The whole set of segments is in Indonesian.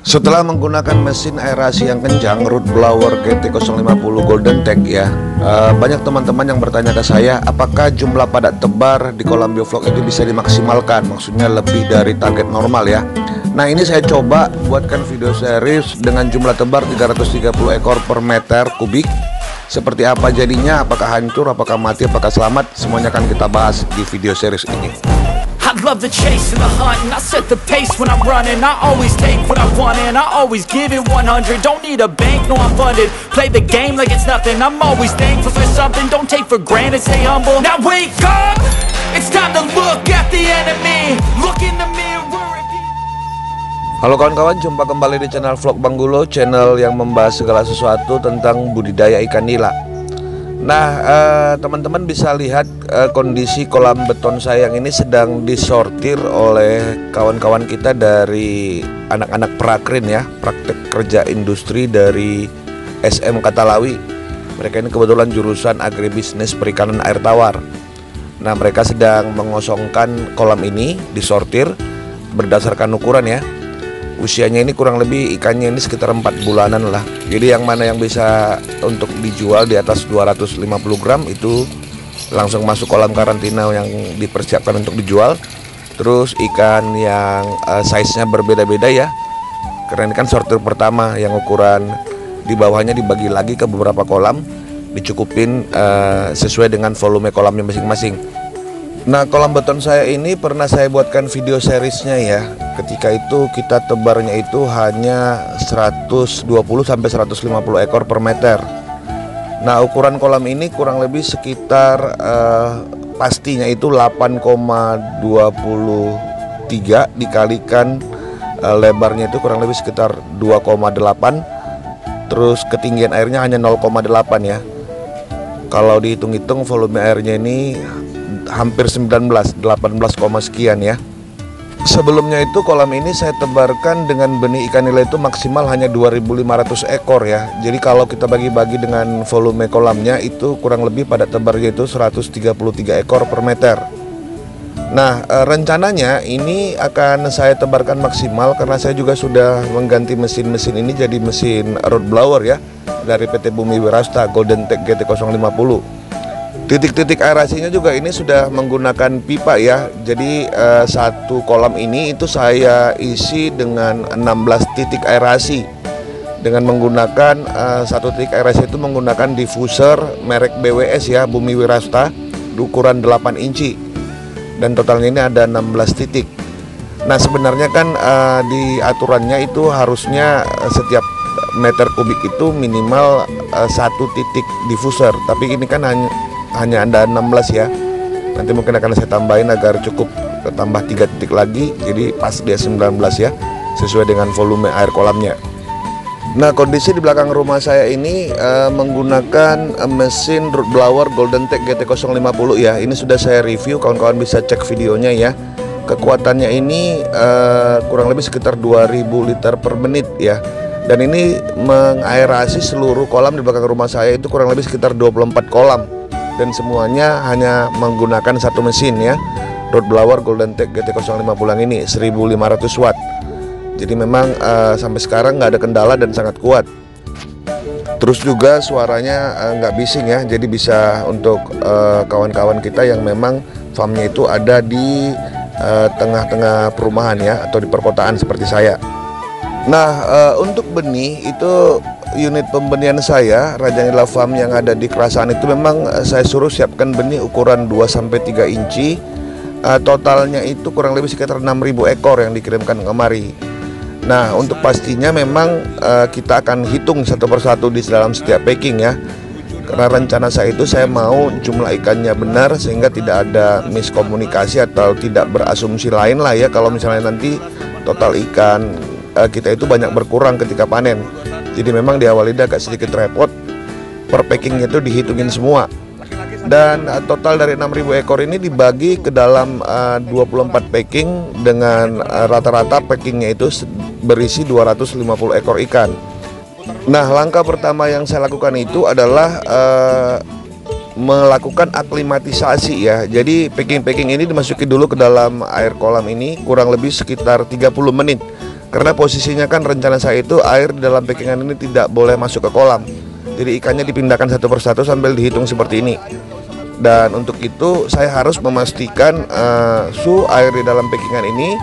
Setelah menggunakan mesin aerasi yang kencang, Root Blower GT050 Golden Tech ya, banyak teman-teman yang bertanya ke saya, apakah jumlah padat tebar di kolam biovlog itu bisa dimaksimalkan, maksudnya lebih dari target normal ya. Nah, ini saya coba buatkan video series dengan jumlah tebar 330 ekor per meter kubik. Seperti apa jadinya, apakah hancur, apakah mati, apakah selamat, semuanya akan kita bahas di video series ini. I love the chase and the hunt, and I set the pace when I'm running. I always take what I want and I always give it 100. Don't need a bank, no I'm funded. Play the game like it's nothing. I'm always thankful for something. Don't take for granted, stay humble. Now wake up, it's time to look at the enemy. Look in the mirror. Halo kawan-kawan, jumpa kembali di channel Vlog Bang Gulo, channel yang membahas segala sesuatu tentang budidaya ikan nila. Nah, teman-teman bisa lihat kondisi kolam beton saya yang ini sedang disortir oleh kawan-kawan kita dari anak-anak Prakrin ya, praktek kerja industri dari SM Katalawi. Mereka ini kebetulan jurusan agribisnis perikanan air tawar. Nah, mereka sedang mengosongkan kolam ini, disortir berdasarkan ukuran ya. Usianya ini kurang lebih ikannya ini sekitar 4 bulanan lah. Jadi yang mana yang bisa untuk dijual di atas 250 gram itu langsung masuk kolam karantina yang dipersiapkan untuk dijual. Terus ikan yang size-nya berbeda-beda ya, karena ini kan sortir pertama yang ukuran di bawahnya dibagi lagi ke beberapa kolam, dicukupin sesuai dengan volume kolamnya masing-masing. Nah, kolam beton saya ini pernah saya buatkan video seriesnya ya. Ketika itu kita tebarnya itu hanya 120 sampai 150 ekor per meter. Nah, ukuran kolam ini kurang lebih sekitar pastinya itu 8,23 dikalikan lebarnya itu kurang lebih sekitar 2,8. Terus ketinggian airnya hanya 0,8 ya. Kalau dihitung-hitung volume airnya ini hampir 18 sekian ya. Sebelumnya itu kolam ini saya tebarkan dengan benih ikan nila itu maksimal hanya 2.500 ekor ya. Jadi kalau kita bagi-bagi dengan volume kolamnya itu kurang lebih pada tebarnya itu 133 ekor per meter. Nah, rencananya ini akan saya tebarkan maksimal karena saya juga sudah mengganti mesin-mesin ini jadi mesin Root Blower ya, dari PT Bumi Wirasta Golden Tech GT050. Titik-titik aerasinya juga ini sudah menggunakan pipa ya. Jadi satu kolam ini itu saya isi dengan 16 titik aerasi dengan menggunakan satu titik aerasi itu menggunakan diffuser merek BWS ya, Bumi Wirasta, ukuran 8 inci, dan totalnya ini ada 16 titik. Nah, sebenarnya kan di aturannya itu harusnya setiap meter kubik itu minimal satu titik diffuser, tapi ini kan hanya ada 16 ya. Nanti mungkin akan saya tambahin agar cukup tambah 3 titik lagi, jadi pas dia 19 ya, sesuai dengan volume air kolamnya. Nah, kondisi di belakang rumah saya ini menggunakan mesin Root Blower Golden Tech GT050 ya. Ini sudah saya review, kawan-kawan bisa cek videonya ya. Kekuatannya ini kurang lebih sekitar 2000 liter per menit ya. Dan ini mengaerasi seluruh kolam di belakang rumah saya itu kurang lebih sekitar 24 kolam. Dan semuanya hanya menggunakan satu mesin ya, Root Blower Golden Tech GT050 yang ini 1500 watt. Jadi memang sampai sekarang nggak ada kendala dan sangat kuat. Terus juga suaranya nggak bising ya, jadi bisa untuk kawan-kawan kita yang memang farmnya itu ada di tengah-tengah perumahan ya, atau di perkotaan seperti saya. Nah, untuk benih itu unit pembenihan saya Raja Nila Farm yang ada di Kerasaan itu memang saya suruh siapkan benih ukuran 2-3 inci. Totalnya itu kurang lebih sekitar 6.000 ekor yang dikirimkan kemari. Nah, untuk pastinya memang kita akan hitung satu persatu di dalam setiap packing ya. Karena rencana saya itu saya mau jumlah ikannya benar sehingga tidak ada miskomunikasi atau tidak berasumsi lain lah ya, kalau misalnya nanti total ikan kita itu banyak berkurang ketika panen. Jadi memang di awal ini agak sedikit repot, per packingnya itu dihitungin semua. Dan total dari 6.000 ekor ini dibagi ke dalam 24 packing dengan rata-rata packingnya itu berisi 250 ekor ikan. Nah, langkah pertama yang saya lakukan itu adalah melakukan aklimatisasi ya. Jadi packing-packing ini dimasuki dulu ke dalam air kolam ini kurang lebih sekitar 30 menit Karena posisinya kan rencana saya itu air di dalam packingan ini tidak boleh masuk ke kolam. Jadi ikannya dipindahkan satu persatu sambil dihitung seperti ini. Dan untuk itu saya harus memastikan suhu air di dalam packingan ini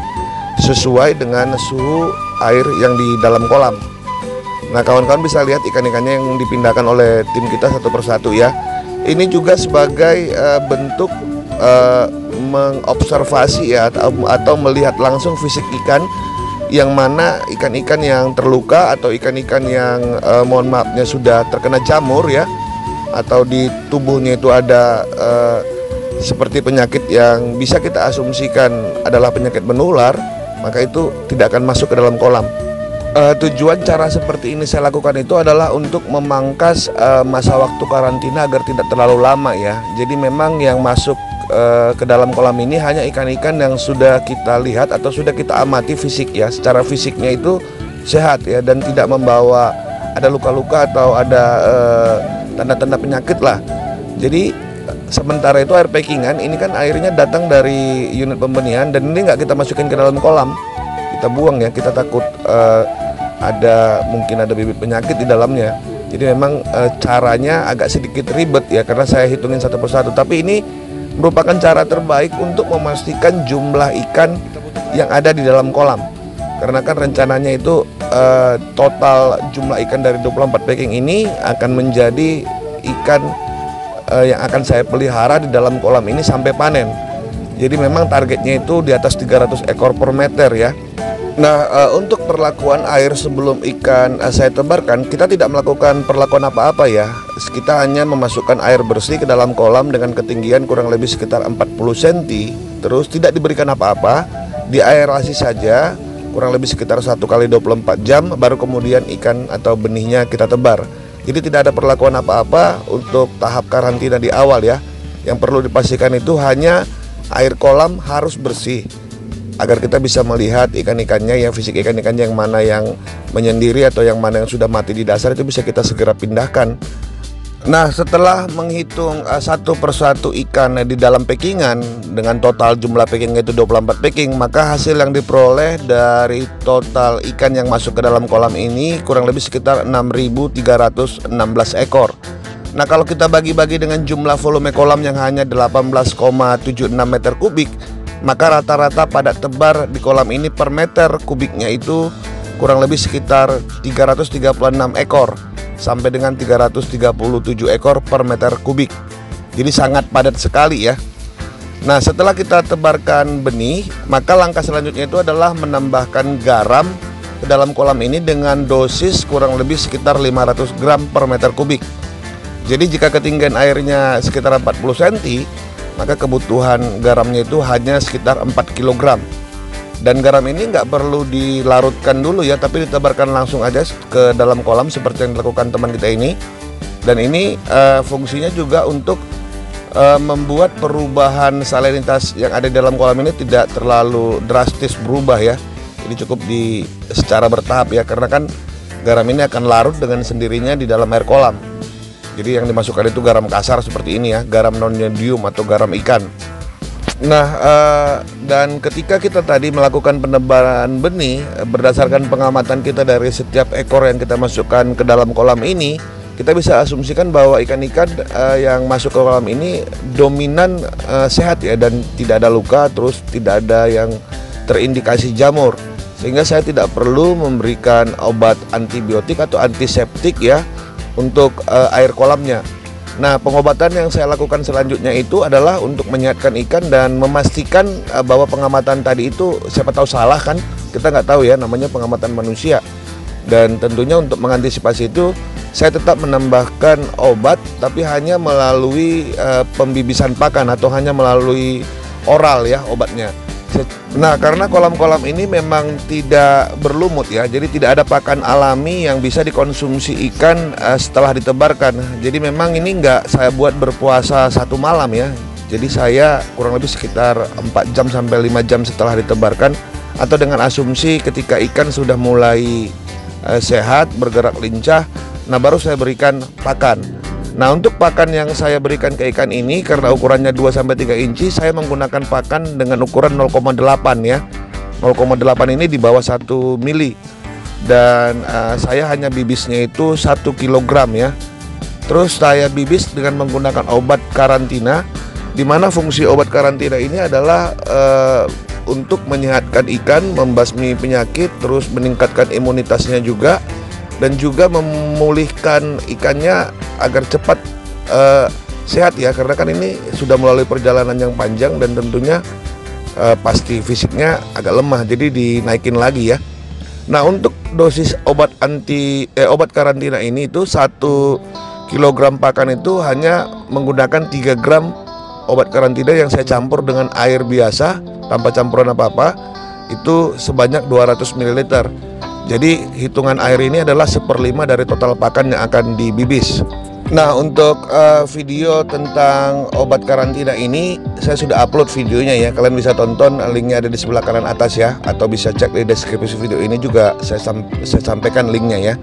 sesuai dengan suhu air yang di dalam kolam. Nah, kawan-kawan bisa lihat ikan-ikannya yang dipindahkan oleh tim kita satu persatu ya. Ini juga sebagai bentuk mengobservasi ya, atau melihat langsung fisik ikan, yang mana ikan-ikan yang terluka atau ikan-ikan yang mohon maafnya sudah terkena jamur ya, atau di tubuhnya itu ada seperti penyakit yang bisa kita asumsikan adalah penyakit menular, maka itu tidak akan masuk ke dalam kolam. Tujuan cara seperti ini saya lakukan itu adalah untuk memangkas masa waktu karantina agar tidak terlalu lama ya. Jadi memang yang masuk ke dalam kolam ini hanya ikan-ikan yang sudah kita lihat atau sudah kita amati fisik ya. Secara fisiknya itu sehat ya, dan tidak membawa ada luka-luka atau ada tanda-tanda penyakit lah. Jadi sementara itu air packingan ini kan airnya datang dari unit pembenihan, dan ini nggak kita masukin ke dalam kolam, kita buang ya. Kita takut mungkin ada bibit penyakit di dalamnya. Jadi memang caranya agak sedikit ribet ya, karena saya hitungin satu persatu. Tapi ini merupakan cara terbaik untuk memastikan jumlah ikan yang ada di dalam kolam. Karena kan rencananya itu total jumlah ikan dari 24 packing ini akan menjadi ikan yang akan saya pelihara di dalam kolam ini sampai panen. Jadi memang targetnya itu di atas 300 ekor per meter ya. Nah, untuk perlakuan air sebelum ikan saya tebarkan, kita tidak melakukan perlakuan apa-apa ya. Kita hanya memasukkan air bersih ke dalam kolam dengan ketinggian kurang lebih sekitar 40 cm. Terus tidak diberikan apa-apa, diaerasi saja kurang lebih sekitar 1 kali 24 jam, baru kemudian ikan atau benihnya kita tebar. Jadi tidak ada perlakuan apa-apa untuk tahap karantina di awal ya. Yang perlu dipastikan itu hanya air kolam harus bersih, agar kita bisa melihat ikan-ikannya, yang fisik ikan-ikannya yang mana yang menyendiri atau yang mana yang sudah mati di dasar, itu bisa kita segera pindahkan. Nah, setelah menghitung satu persatu ikan di dalam packingan dengan total jumlah packing itu 24 packing, maka hasil yang diperoleh dari total ikan yang masuk ke dalam kolam ini kurang lebih sekitar 6.316 ekor. Nah, kalau kita bagi-bagi dengan jumlah volume kolam yang hanya 18,76 meter kubik, maka rata-rata padat tebar di kolam ini per meter kubiknya itu kurang lebih sekitar 336 ekor sampai dengan 337 ekor per meter kubik. Jadi sangat padat sekali ya. Nah, setelah kita tebarkan benih, maka langkah selanjutnya itu adalah menambahkan garam ke dalam kolam ini dengan dosis kurang lebih sekitar 500 gram per meter kubik. Jadi jika ketinggian airnya sekitar 40 cm, maka kebutuhan garamnya itu hanya sekitar 4 kg. Dan garam ini nggak perlu dilarutkan dulu ya, tapi ditebarkan langsung aja ke dalam kolam seperti yang dilakukan teman kita ini. Dan ini fungsinya juga untuk membuat perubahan salinitas yang ada di dalam kolam ini tidak terlalu drastis berubah ya. Jadi cukup secara bertahap ya, karena kan garam ini akan larut dengan sendirinya di dalam air kolam. Jadi yang dimasukkan itu garam kasar seperti ini ya, garam non-yodium atau garam ikan. Nah, dan ketika kita tadi melakukan penebaran benih, berdasarkan pengamatan kita dari setiap ekor yang kita masukkan ke dalam kolam ini, kita bisa asumsikan bahwa ikan-ikan yang masuk ke kolam ini dominan sehat ya, dan tidak ada luka, terus tidak ada yang terindikasi jamur. Sehingga saya tidak perlu memberikan obat antibiotik atau antiseptik ya untuk air kolamnya. Nah, pengobatan yang saya lakukan selanjutnya itu adalah untuk menyehatkan ikan dan memastikan bahwa pengamatan tadi itu, siapa tahu salah kan, kita nggak tahu ya, namanya pengamatan manusia. Dan tentunya untuk mengantisipasi itu, saya tetap menambahkan obat, tapi hanya melalui pembibisan pakan atau hanya melalui oral ya obatnya. Nah, karena kolam-kolam ini memang tidak berlumut ya, jadi tidak ada pakan alami yang bisa dikonsumsi ikan setelah ditebarkan. Jadi memang ini nggak saya buat berpuasa satu malam ya. Jadi saya kurang lebih sekitar 4 jam sampai 5 jam setelah ditebarkan, atau dengan asumsi ketika ikan sudah mulai sehat, bergerak lincah, nah baru saya berikan pakan. Nah, untuk pakan yang saya berikan ke ikan ini karena ukurannya 2-3 inci, saya menggunakan pakan dengan ukuran 0,8 ya. 0,8 ini di bawah 1 mili. Dan saya hanya bibisnya itu 1 kilogram ya. Terus saya bibis dengan menggunakan obat karantina, di mana fungsi obat karantina ini adalah untuk menyehatkan ikan, membasmi penyakit, terus meningkatkan imunitasnya juga, dan juga memulihkan ikannya agar cepat sehat ya, karena kan ini sudah melalui perjalanan yang panjang dan tentunya pasti fisiknya agak lemah, jadi dinaikin lagi ya. Nah, untuk dosis obat karantina ini itu 1 kilogram pakan itu hanya menggunakan 3 gram obat karantina yang saya campur dengan air biasa tanpa campuran apa-apa, itu sebanyak 200 ml. Jadi hitungan air ini adalah 1/5 dari total pakan yang akan dibibis. Nah, untuk video tentang obat karantina ini saya sudah upload videonya ya. Kalian bisa tonton, linknya ada di sebelah kanan atas ya, atau bisa cek di deskripsi video ini juga saya sampaikan linknya ya.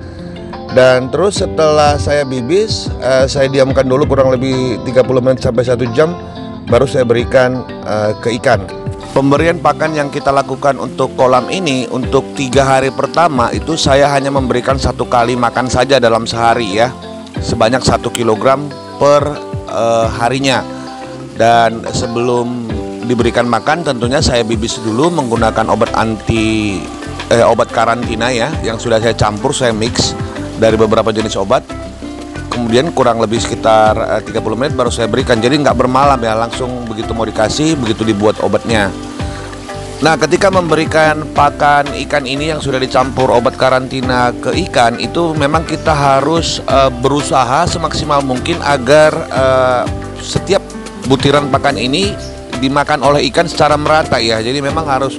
Dan terus setelah saya bibis, saya diamkan dulu kurang lebih 30 menit sampai 1 jam, baru saya berikan ke ikan. Pemberian pakan yang kita lakukan untuk kolam ini untuk 3 hari pertama itu saya hanya memberikan 1 kali makan saja dalam sehari ya, sebanyak 1 kilogram per harinya. Dan sebelum diberikan makan tentunya saya bibis dulu menggunakan obat karantina ya, yang sudah saya campur, saya mix dari beberapa jenis obat. Kemudian kurang lebih sekitar 30 menit baru saya berikan. Jadi nggak bermalam ya, langsung begitu mau dikasih, begitu dibuat obatnya. Nah, ketika memberikan pakan ikan ini yang sudah dicampur obat karantina ke ikan, itu memang kita harus berusaha semaksimal mungkin agar setiap butiran pakan ini dimakan oleh ikan secara merata ya. Jadi memang harus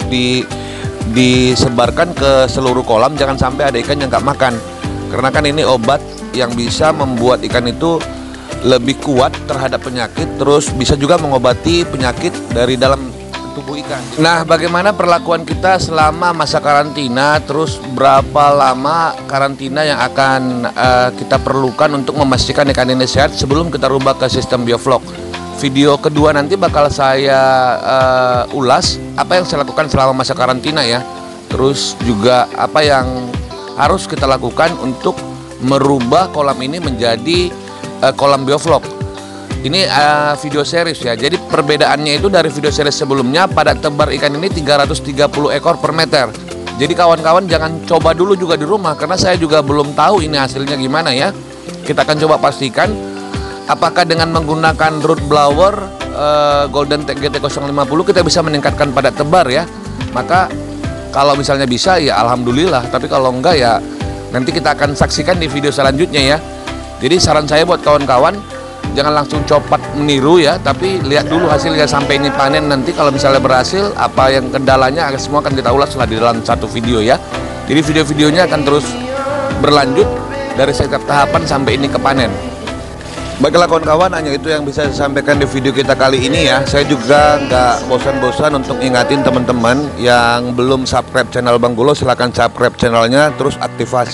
disebarkan ke seluruh kolam, jangan sampai ada ikan yang nggak makan. Karena kan ini obat yang bisa membuat ikan itu lebih kuat terhadap penyakit, terus bisa juga mengobati penyakit dari dalam tubuh ikan. Nah, bagaimana perlakuan kita selama masa karantina, terus berapa lama karantina yang akan kita perlukan untuk memastikan ikan ini sehat sebelum kita rubah ke sistem bioflok. Video kedua nanti bakal saya ulas apa yang saya lakukan selama masa karantina ya. Terus juga apa yang harus kita lakukan untuk merubah kolam ini menjadi kolam bioflok. Ini video series ya. Jadi perbedaannya itu dari video series sebelumnya, pada tebar ikan ini 330 ekor per meter. Jadi kawan-kawan jangan coba dulu juga di rumah, karena saya juga belum tahu ini hasilnya gimana ya. Kita akan coba pastikan apakah dengan menggunakan root blower Golden Tech GT050 kita bisa meningkatkan padat tebar ya. Maka kalau misalnya bisa ya alhamdulillah, tapi kalau enggak ya nanti kita akan saksikan di video selanjutnya ya. Jadi saran saya buat kawan-kawan, jangan langsung copat meniru ya, tapi lihat dulu hasilnya sampai ini panen. Nanti kalau misalnya berhasil, apa yang kendalanya semua akan kita ulas di dalam satu video ya. Jadi video-videonya akan terus berlanjut dari setiap tahapan sampai ini ke panen. Baiklah kawan-kawan, hanya itu yang bisa saya sampaikan di video kita kali ini ya. Saya juga nggak bosan-bosan untuk ingatin teman-teman yang belum subscribe channel Bang Gulo, silahkan subscribe channelnya, terus aktifkan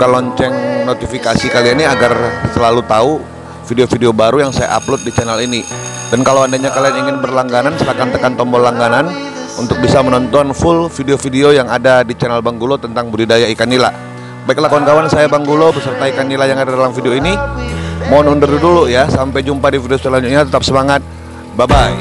lonceng notifikasi kalian ini agar selalu tahu video-video baru yang saya upload di channel ini. Dan kalau andainya kalian ingin berlangganan, silahkan tekan tombol langganan untuk bisa menonton full video-video yang ada di channel Bang Gulo tentang budidaya ikan nila. Baiklah kawan-kawan, saya Bang Gulo beserta ikan nila yang ada dalam video ini mohon undur dulu ya. Sampai jumpa di video selanjutnya, tetap semangat, bye bye.